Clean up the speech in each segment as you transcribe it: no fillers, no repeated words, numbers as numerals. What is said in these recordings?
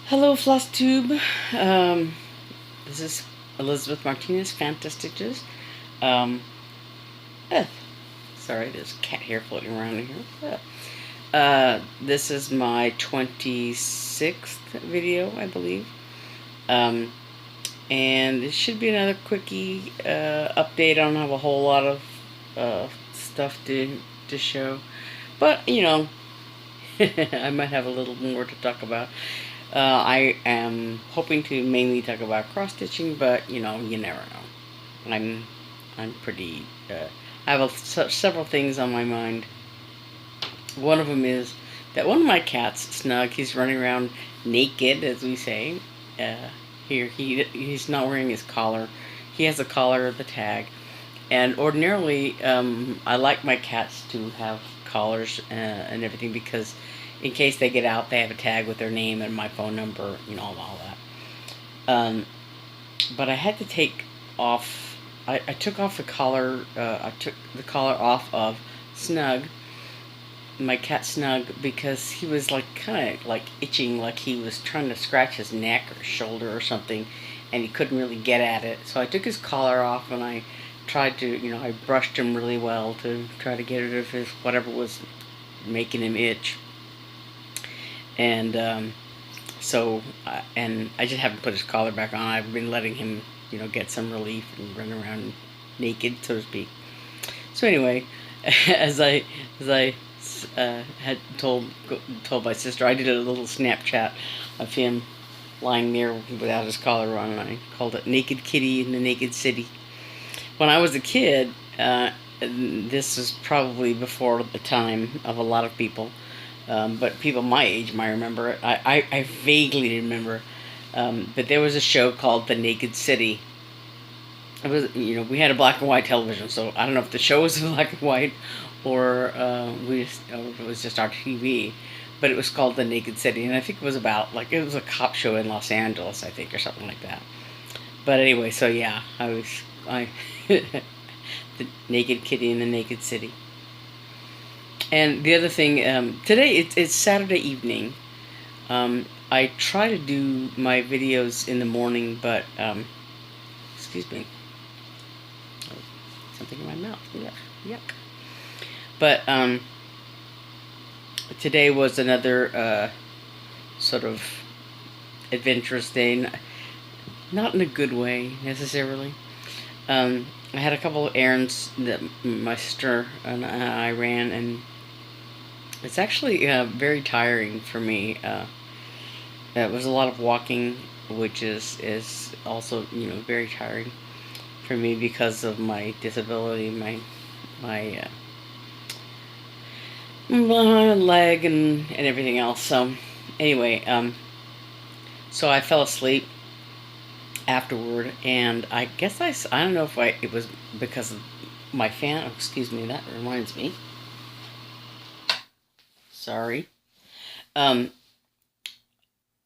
Hello, Flosstube. Um, this is Elizabeth Martinez, phantastitches. Um, eh, Sorry, there's cat hair floating around in here. This is my 26th video, I believe. Um, and this should be another quickie update. I don't have a whole lot of stuff to show, but I might have a little more to talk about. I am hoping to mainly talk about cross stitching, but you never know. I'm pretty. I have several things on my mind. One of them is that one of my cats, Snug, he's running around naked, as we say. Uh, he's not wearing his collar. He has the collar, the tag, and ordinarily, I like my cats to have collars and everything because in case they get out, they have a tag with their name and my phone number, all that. But I had to take off. I took off the collar. I took the collar off of Snug, my cat Snug, because he was like kind of like itching, like he was trying to scratch his neck or shoulder or something, and he couldn't really get at it. So I took his collar off and I tried to, I brushed him really well to try to get rid of his whatever was making him itch. And and I just haven't put his collar back on. I've been letting him, get some relief and run around naked, so to speak. So anyway, as I had told my sister, I did a little Snapchat of him lying there without his collar on, and I called it "Naked Kitty in the Naked City." When I was a kid, this was probably before the time of a lot of people, but people my age might remember it. I vaguely remember, but there was a show called The Naked City. It was, we had a black and white television, so I don't know if the show was black and white or or it was just our TV, but it was called The Naked City, and I think it was about like it was a cop show in Los Angeles, I think, or something like that. But anyway, so yeah, I the naked kitty in the naked city. And the other thing, today it's Saturday evening. I try to do my videos in the morning, but excuse me, oh, something in my mouth. Yuck, yuck. But today was another sort of adventurous day, not in a good way necessarily. I had a couple of errands that my sister and I ran, and it's actually very tiring for me. It was a lot of walking, which is also very tiring for me because of my disability, my my leg and everything else. So anyway, so I fell asleep afterward, and I guess I don't know if it was because of my fan. Oh, excuse me, that reminds me. Sorry. Um,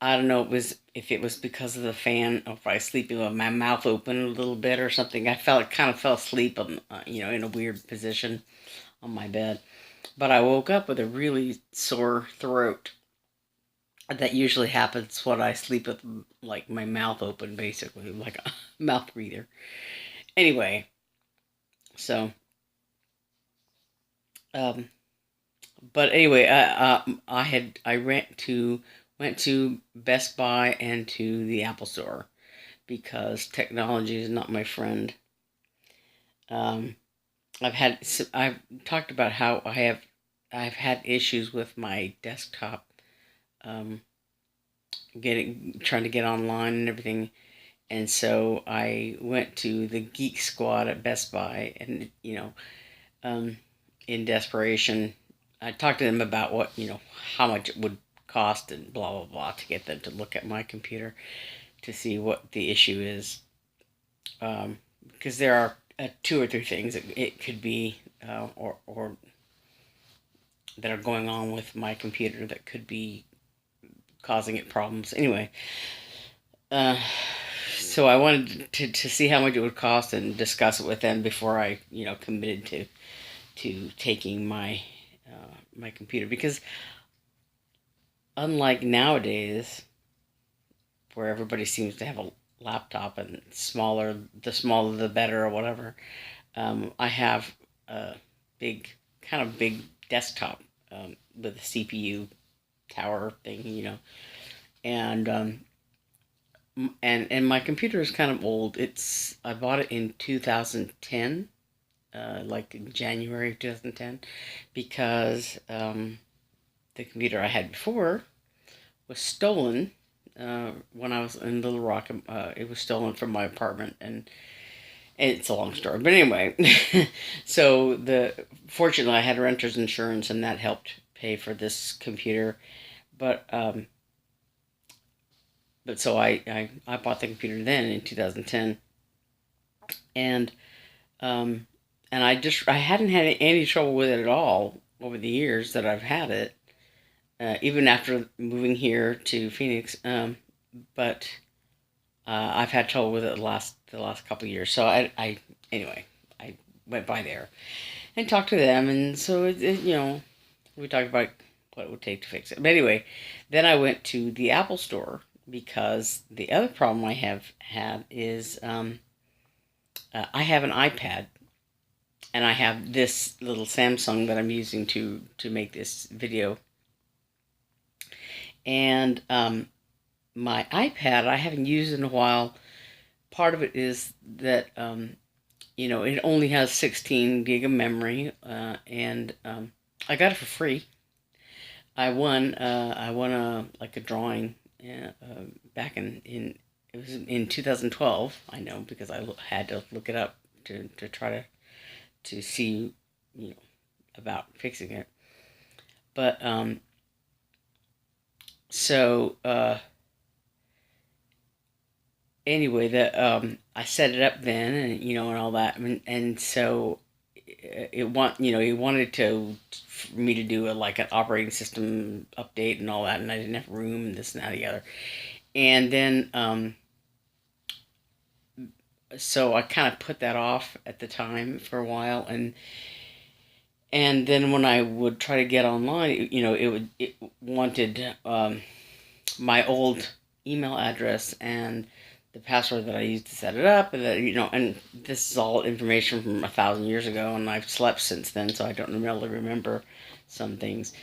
I don't know if it was because of the fan, or if I was sleeping with my mouth open a little bit or something. I kind of fell asleep, in a weird position on my bed. But I woke up with a really sore throat. That usually happens when I sleep with like my mouth open, basically like a mouth breather. Anyway, so um, but anyway, I went to Best Buy and to the Apple Store because technology is not my friend. Um, I've talked about how I've had issues with my desktop, um, trying to get online and everything, and so I went to the Geek Squad at Best Buy, and um, in desperation, I talked to them about how much it would cost and blah blah blah to get them to look at my computer to see what the issue is, because there are two or three things it could be, or that are going on with my computer that could be causing it problems. Anyway, uh, so I wanted to see how much it would cost and discuss it with them before I committed to taking my computer, because unlike nowadays, where everybody seems to have a laptop, and the smaller the better, or whatever. I have a kind of big desktop with a CPU tower thing, and and my computer is kind of old. I bought it in 2010, like in January of 2010, because the computer I had before was stolen when I was in Little Rock. It was stolen from my apartment, and it's a long story. But anyway, so fortunately I had renter's insurance, and that helped pay for this computer. But so I bought the computer then in 2010, and I hadn't had any trouble with it at all over the years that I've had it, even after moving here to Phoenix. But I've had trouble with it the last couple of years. So anyway, I went by there and talked to them, and so we talked about what it would take to fix it. But anyway, then I went to the Apple store, because the other problem I have had is I have an iPad, and I have this little Samsung that I'm using to make this video. And my iPad I haven't used in a while. Part of it is that it only has 16 gig of memory, and I got it for free. I won a drawing back in it was in 2012. I know, because I had to look it up to try to see about fixing it. But so anyway, I set it up then, and and all that, and so he wanted for me to do an operating system update and all that, and I didn't have room, and this and that and the other. And then so I kind of put that off at the time for a while, and then when I would try to get online, it wanted my old email address and the password that I used to set it up, and and this is all information from 1,000 years ago, and I've slept since then, so I don't really remember some things.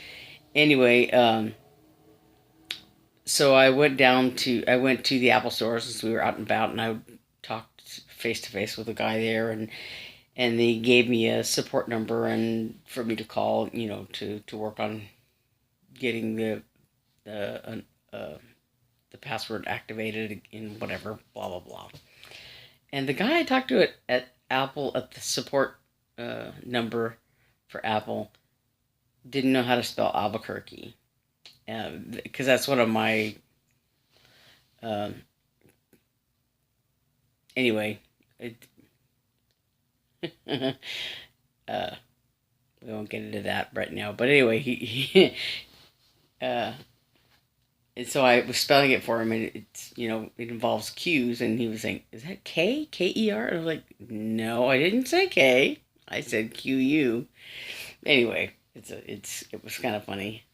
Anyway, so I went to the Apple store since we were out and about, and I talked face to face with a guy there, and they gave me a support number and for me to call, to work on getting the password activated in whatever, blah blah blah. And the guy I talked to at Apple, at the support number for Apple, didn't know how to spell Albuquerque, because that's one of my anyway. We won't get into that right now. But anyway, he and so I was spelling it for him, and it involves Q's, and he was saying, "Is that K? K-E-R?" And I was like, "No, I didn't say K. I said Q-U." Anyway, it was kind of funny.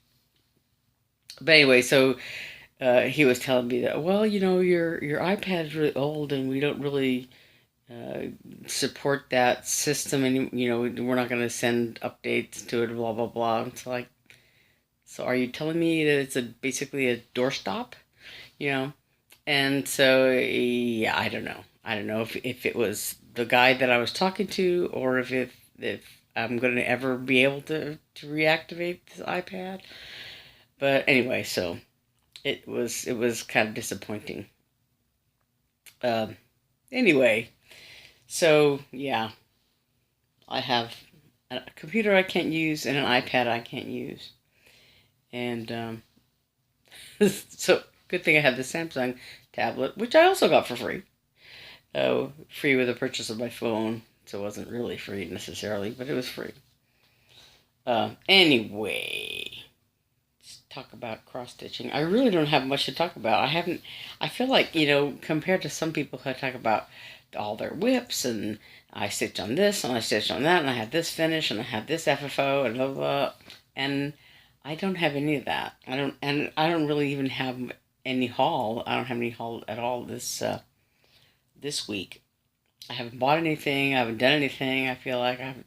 But anyway, so he was telling me that, well, your iPad is really old, and we don't really support that system, and we're not going to send updates to it, blah blah blah. It's like, so are you telling me that it's basically a doorstop, And so yeah, I don't know if it was the guy that I was talking to, or if I'm going to ever be able to reactivate this iPad. But anyway, so it was kind of disappointing. Anyway. So, yeah, I have a computer I can't use and an iPad I can't use. And so, good thing I have the Samsung tablet, which I also got for free. Free with the purchase of my phone. So it wasn't really free necessarily, but it was free. Anyway, let's talk about cross-stitching. I really don't have much to talk about. I feel like, compared to some people who talk about all their whips, and I stitched on this, and I stitched on that, and I had this finish, and I had this FFO, and blah, blah, blah. And I don't have any of that. I don't really even have any haul. I don't have any haul at all this week. I haven't bought anything. I haven't done anything. I feel like I've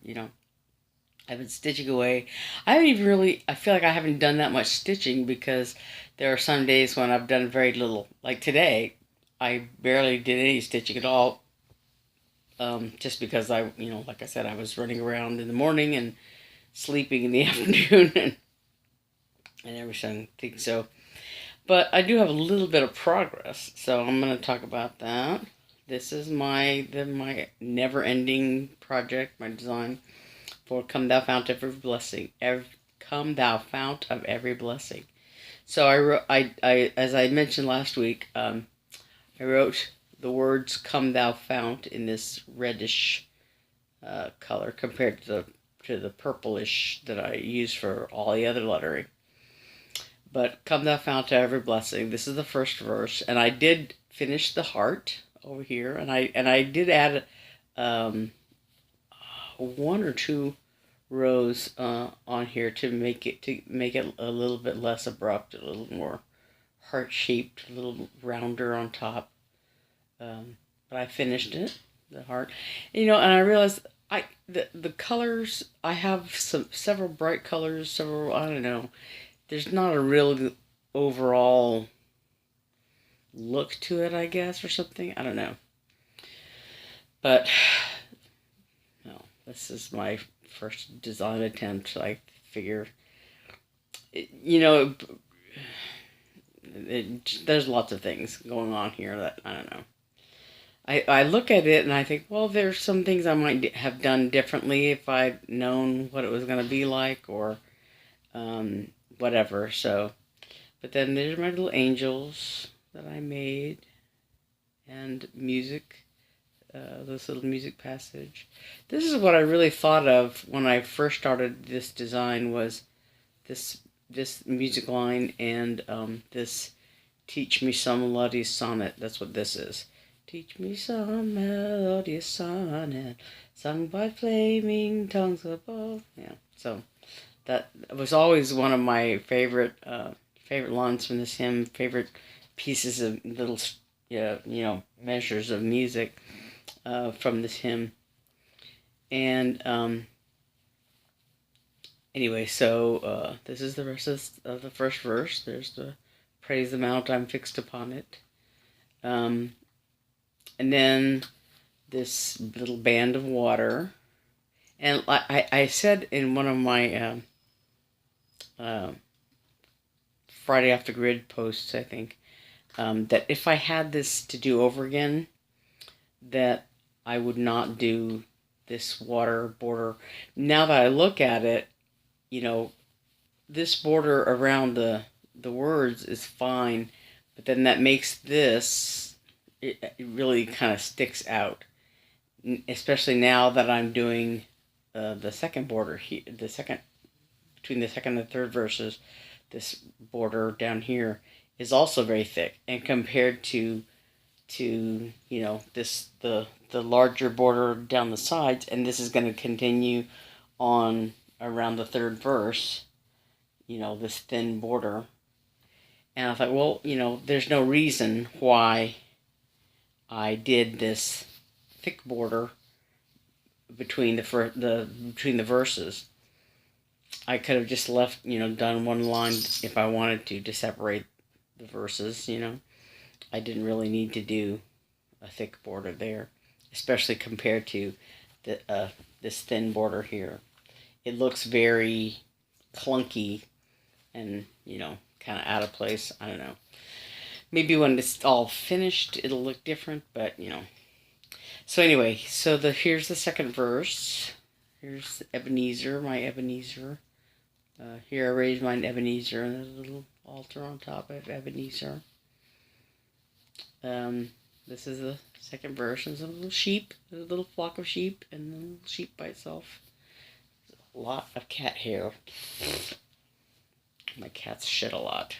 been stitching away. I haven't even really, I feel like I haven't done that much stitching because there are some days when I've done very little. Like today, I barely did any stitching at all. Just because like I said, I was running around in the morning and sleeping in the afternoon and everything. So, but I do have a little bit of progress, so I'm going to talk about that. This is my never-ending project, my design for "Come Thou Fount of Every Blessing." Come Thou Fount of Every Blessing. So I wrote, as I mentioned last week, I wrote the words "Come Thou Fount" in this reddish color compared to the purplish that I use for all the other lettering. But "Come Thou Fount of Every Blessing." This is the first verse, and I did finish the heart over here, and I did add one or two rows on here to make it a little bit less abrupt, a little more heart shaped, a little rounder on top. But I finished it, the heart, and I realized the colors, I have several bright colors, several, I don't know. There's not a real overall look to it, I guess, or something. I don't know. But no, this is my first design attempt. I figure, there's lots of things going on here that I don't know. I look at it and I think, well, there's some things I might have done differently if I'd known what it was going to be like, or whatever. So, but then there's my little angels that I made, and music, this little music passage. This is what I really thought of when I first started this design, was this music line and this "Teach Me Some Melodious Sonnet." That's what this is. Teach me some melodious sonnet, sung by flaming tongues above. Yeah, so that was always one of my favorite lines from this hymn, favorite pieces of little, measures of music from this hymn. And anyway, so this is the rest of the first verse. There's the "Praise the Mount, I'm fixed upon it." And then this little band of water. And I said in one of my Friday Off the Grid posts, I think, that if I had this to do over again, that I would not do this water border. Now that I look at it, this border around the words is fine, but then that makes this, it really kind of sticks out, especially now that I'm doing the second border here, between the second and third verses. This border down here is also very thick, and compared to this the larger border down the sides, and this is going to continue on around the third verse, this thin border. And I thought, well, there's no reason why I did this thick border between the verses. I could have just left, done one line if I wanted to separate the verses. I didn't really need to do a thick border there, especially compared to this thin border here. It looks very clunky and, kind of out of place. I don't know. Maybe when it's all finished, it'll look different, but, So anyway, here's the second verse. Here's Ebenezer, my Ebenezer. Here I raise mine Ebenezer, and there's a little altar on top of Ebenezer. This is the second verse. There's a little sheep, there's a little flock of sheep, and the little sheep by itself. There's a lot of cat hair. My cats shit a lot.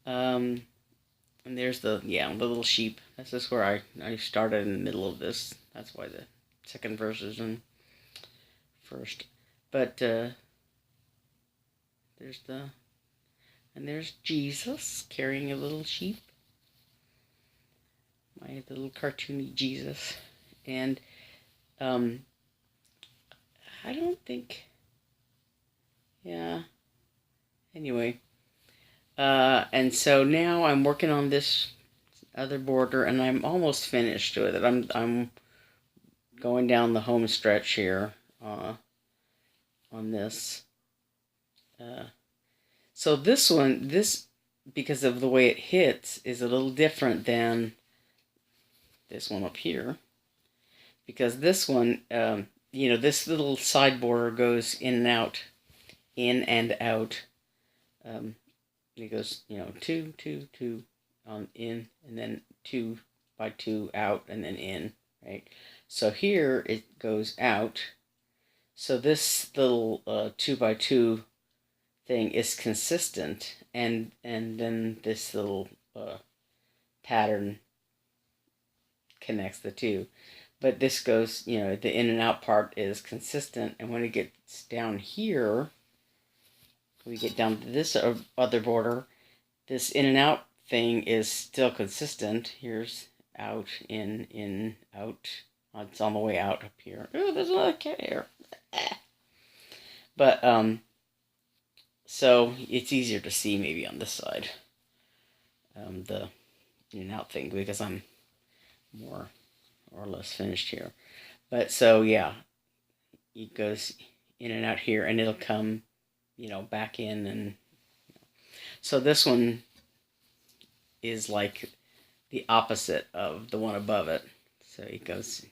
And there's the little sheep. This is where I started in the middle of this. That's why the second verse is in first. But there's the And there's Jesus carrying a little sheep. My little cartoony Jesus. And I don't think, yeah, anyway. And so now I'm working on this other border, and I'm almost finished with it. I'm going down the home stretch here on this. So this one, because of the way it hits, is a little different than this one up here. Because this one, this little side border goes in and out. It goes, 2, 2, 2 in, and then 2 by 2 out, and then in, right? So here it goes out. So this little 2 by 2 thing is consistent, and then this little pattern connects the two. But this goes, the in and out part is consistent, and when it gets down here, we get down to this other border, this in and out thing is still consistent. Here's out, in, out. It's on the way out up here. Oh, there's another cat here. But, so it's easier to see maybe on this side, the in and out thing, because I'm more or less finished here. But so, yeah, it goes in and out here, and it'll come, back in. And so this one is like the opposite of the one above it. So it goes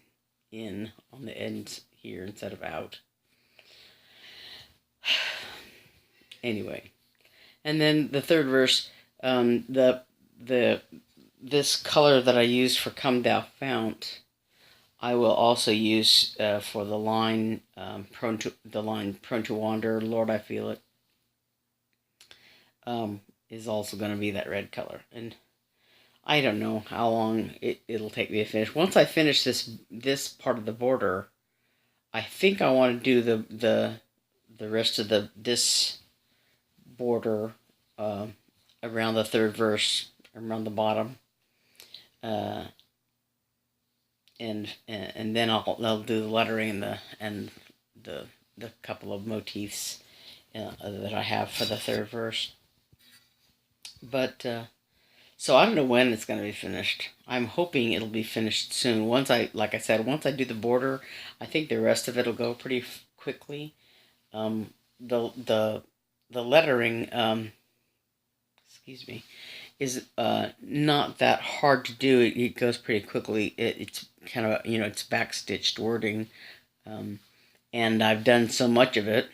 in on the ends here instead of out. Anyway, and then the third verse, this color that I used for Come Thou Fount, I will also use for the line prone to wander. Lord, I feel it. Is also going to be that red color, and I don't know how long it'll take me to finish. Once I finish this part of the border, I think I want to do the rest of this border around the third verse, around the bottom, and then I'll do the lettering and the couple of motifs that I have for the third verse. But so I don't know when it's going to be finished. I'm hoping it'll be finished soon. Like I said, once I do the border, I think the rest of it'll go pretty quickly. The lettering, is not that hard to do. It goes pretty quickly. It's kind of, it's backstitched wording, and I've done so much of it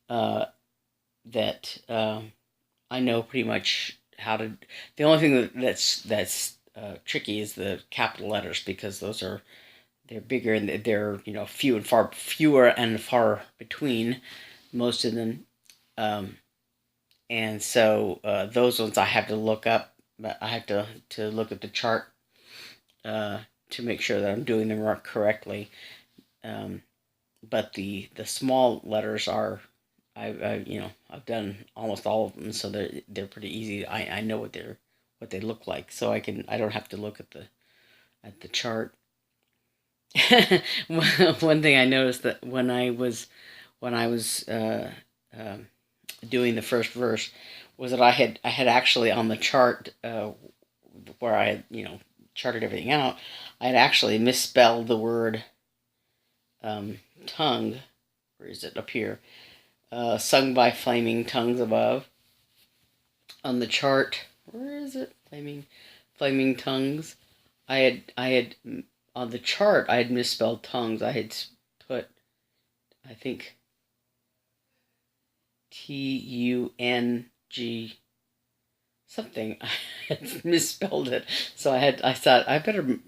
that I know pretty much how to. The only thing that's tricky is the capital letters, because they're bigger, and they're fewer and far between, most of them. And so those ones I have to look up. But I have to look at the chart to make sure that I'm doing them correctly. But the small letters are, I've done almost all of them, so they're pretty easy. I know what they look like, so I don't have to look at the chart. One thing I noticed that when I was doing the first verse was that I had actually on the chart where I had charted everything out, I had actually misspelled the word tongue. Where is it? Up here. Sung by flaming tongues above. On the chart, where is it? Flaming tongues. I had on the chart I had misspelled tongues. I had put, I think, TUNG something. I had misspelled it, so I thought I better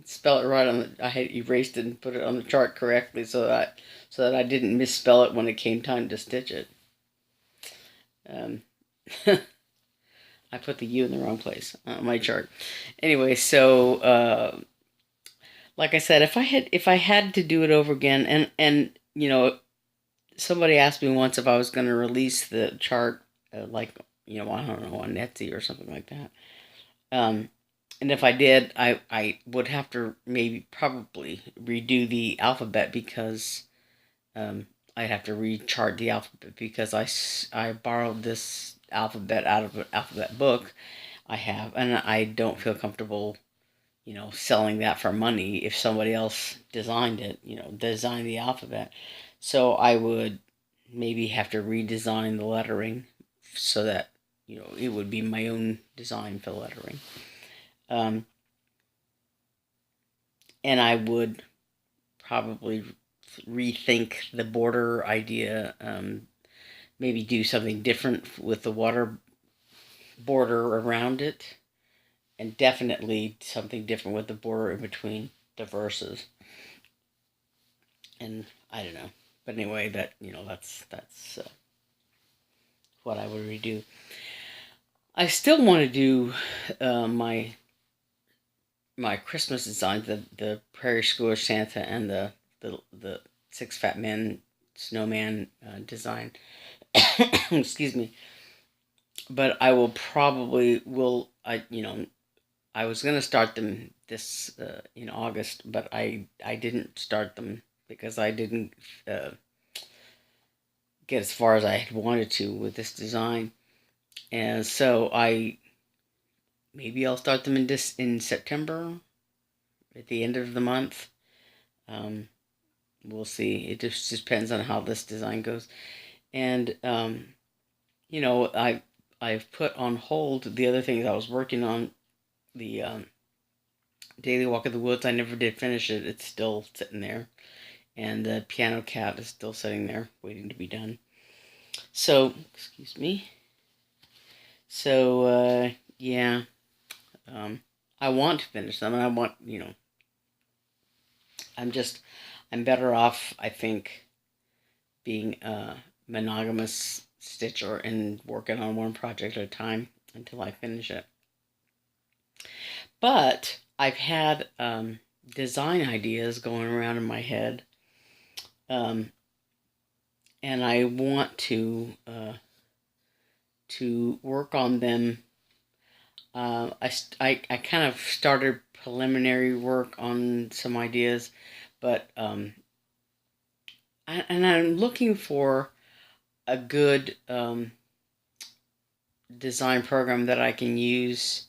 spell it right I had erased it and put it on the chart correctly, so that I didn't misspell it when it came time to stitch it. I put the U in the wrong place on my chart. Anyway, so like I said, if I had to do it over again, and somebody asked me once if I was going to release the chart, like, I don't know, on Etsy or something like that. And if I did, I would have to probably redo the alphabet because I'd have to rechart the alphabet because I borrowed this alphabet out of an alphabet book I have, and I don't feel comfortable, selling that for money if somebody else designed it, designed the alphabet. So I would maybe have to redesign the lettering so that, it would be my own design for lettering. And I would probably rethink the border idea, maybe do something different with the water border around it, and definitely something different with the border in between the verses. And I don't know, but anyway, that's what I would redo. I still want to do my Christmas designs, the Prairie Schooler Santa and the Six Fat Men Snowman design. Excuse me. But I will probably I was gonna start them this in August, but I didn't start them because I didn't get as far as I had wanted to with this design, and so maybe I'll start them in September at the end of the month. We'll see. It just depends on how this design goes, and I've put on hold the other things I was working on. The Daily Walk of the Woods, I never did finish it. It's still sitting there. And the Piano Cat is still sitting there, waiting to be done. So, excuse me. So, yeah. I want to finish them, and I want, I'm better off, I think, being a monogamous stitcher and working on one project at a time until I finish it. But I've had design ideas going around in my head, and I want to work on them. I kind of started preliminary work on some ideas, but and I'm looking for a good design program that I can use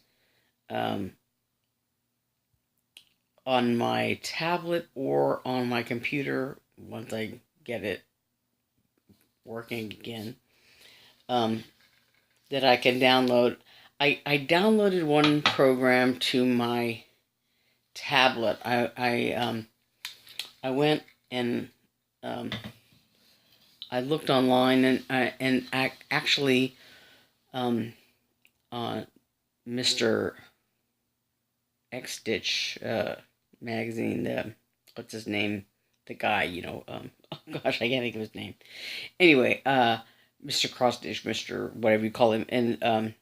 on my tablet or on my computer once I get it working again, that I can download. I downloaded one program to my tablet. I went and I looked online and actually Mr. X Stitch magazine. What's his name? The guy, oh gosh, I can't think of his name. Anyway, Mr. Cross Stitch, Mr. whatever you call him, and on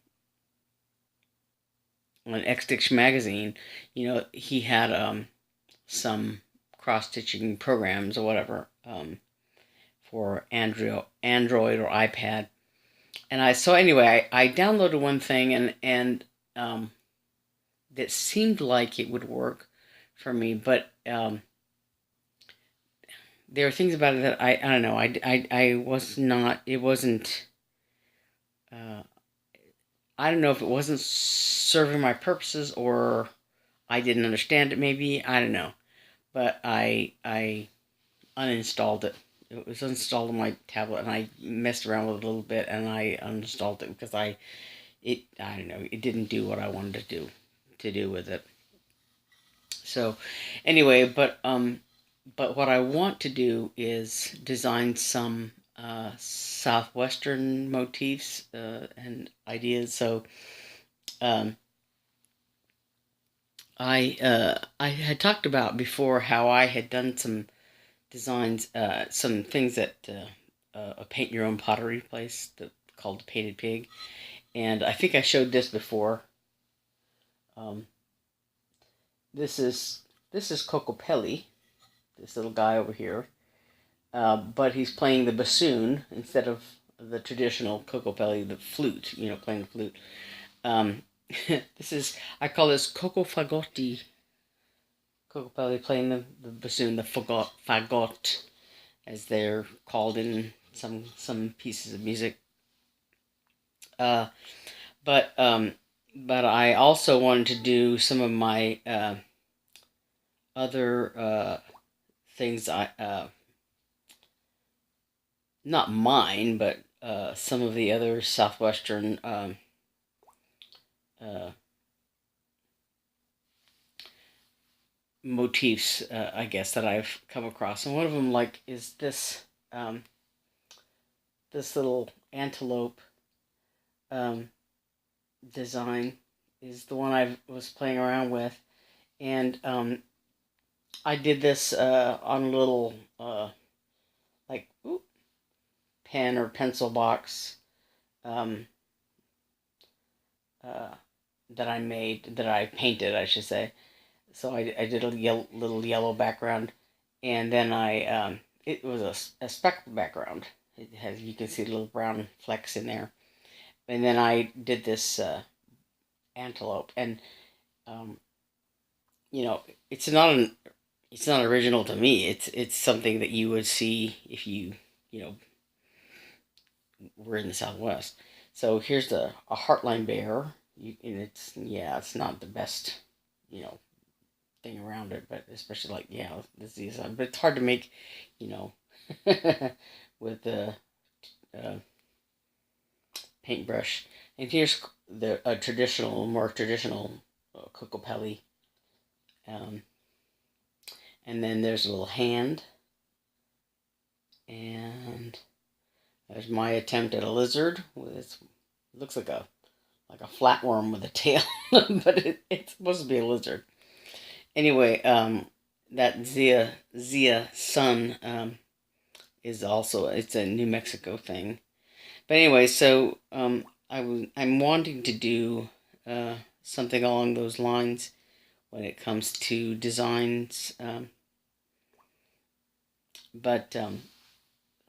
X Stitch magazine, he had some cross stitching programs or whatever for Android or iPad. And I downloaded one thing and that seemed like it would work for me, but there are things about it that I don't know. I was not. It wasn't. I don't know if it wasn't serving my purposes or I didn't understand it. Maybe I don't know, but I uninstalled it. It was installed on my tablet, and I messed around with it a little bit, and I uninstalled it because I don't know. It didn't do what I wanted to do with it. So, anyway, but what I want to do is design some southwestern motifs and ideas. So, I had talked about before how I had done some designs, some things at a paint your own pottery place called Painted Pig, and I think I showed this before. Um, this is Cocopelli, this little guy over here. but he's playing the bassoon instead of the traditional Kokopelli, the flute, playing the flute. Um, I call this Coco Fagotti. Kokopelli playing the bassoon, the fagot, as they're called in some pieces of music. Uh, but but I also wanted to do some of my other things. Not mine, but some of the other southwestern uh, motifs, I guess, that I've come across, and one of them is um, this little antelope um, design is the one I was playing around with, and I did this on a little like ooh, pen or pencil box um, uh, that I painted, I should say. So I did a little yellow background, and then it was a speckled background. It has, you can see little brown flecks in there, and then I did this antelope, and um, you know, it's not it's not original to me. It's something that you would see if you know were in the Southwest. So here's a heartline bear, and it's not the best you know thing around it, but especially this is but it's hard to make, you know, with the uh, paintbrush. And here's the more traditional Kokopelli. Um, and then there's a little hand, and there's my attempt at a lizard. It looks like a flatworm with a tail, but it's supposed to be a lizard. Anyway, that Zia Sun is also, it's a New Mexico thing. But anyway, so I'm wanting to do something along those lines when it comes to designs. But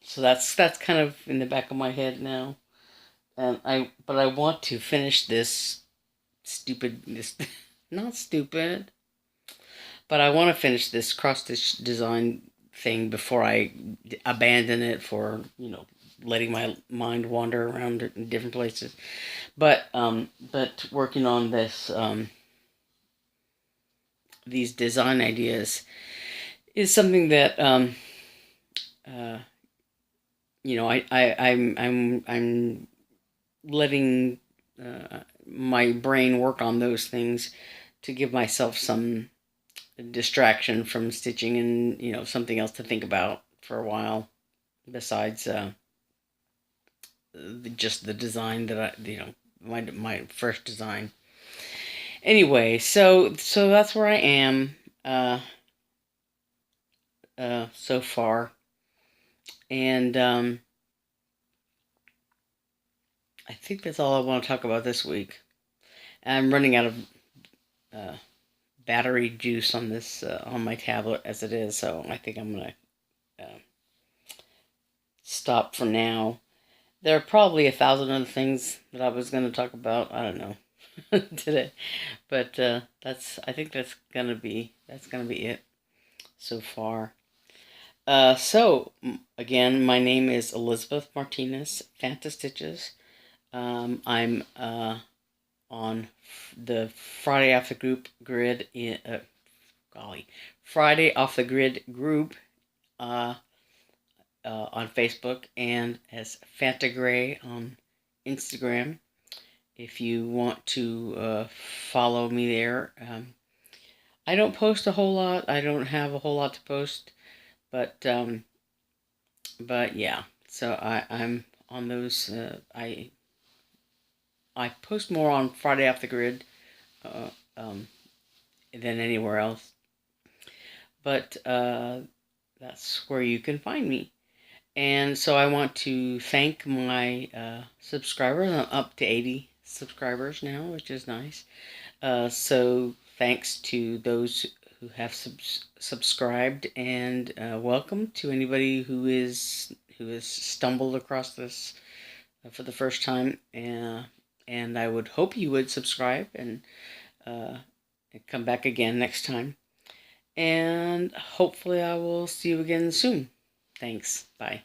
so that's kind of in the back of my head now. But I want to finish this not stupid, but I want to finish this cross stitch design thing before I abandon it for letting my mind wander around in different places. But working on these design ideas is something that uh, I'm letting my brain work on those things to give myself some distraction from stitching and something else to think about for a while besides just the design that my first design. Anyway, so that's where I am so far, and I think that's all I want to talk about this week. I'm running out of uh, battery juice on this on my tablet as it is, so I think I'm gonna stop for now. There are probably 1,000 other things that I was going to talk about. I don't know today, but I think that's gonna be it so far. Again, my name is Elizabeth Martinez, phantastitches. I'm on the Friday Off the Group grid Friday Off the Grid group uh, on Facebook, and as Fanta Gray on Instagram. If you want to follow me there, I don't post a whole lot. I don't have a whole lot to post, but yeah. So I'm on those. I post more on Friday Off the Grid uh, um, than anywhere else, but that's where you can find me. And so I want to thank my subscribers. I'm up to 80 subscribers now, which is nice. So thanks to those have subscribed, and welcome to anybody who has stumbled across this for the first time. And I would hope you would subscribe uh, and come back again next time. And hopefully I will see you again soon. Thanks. Bye.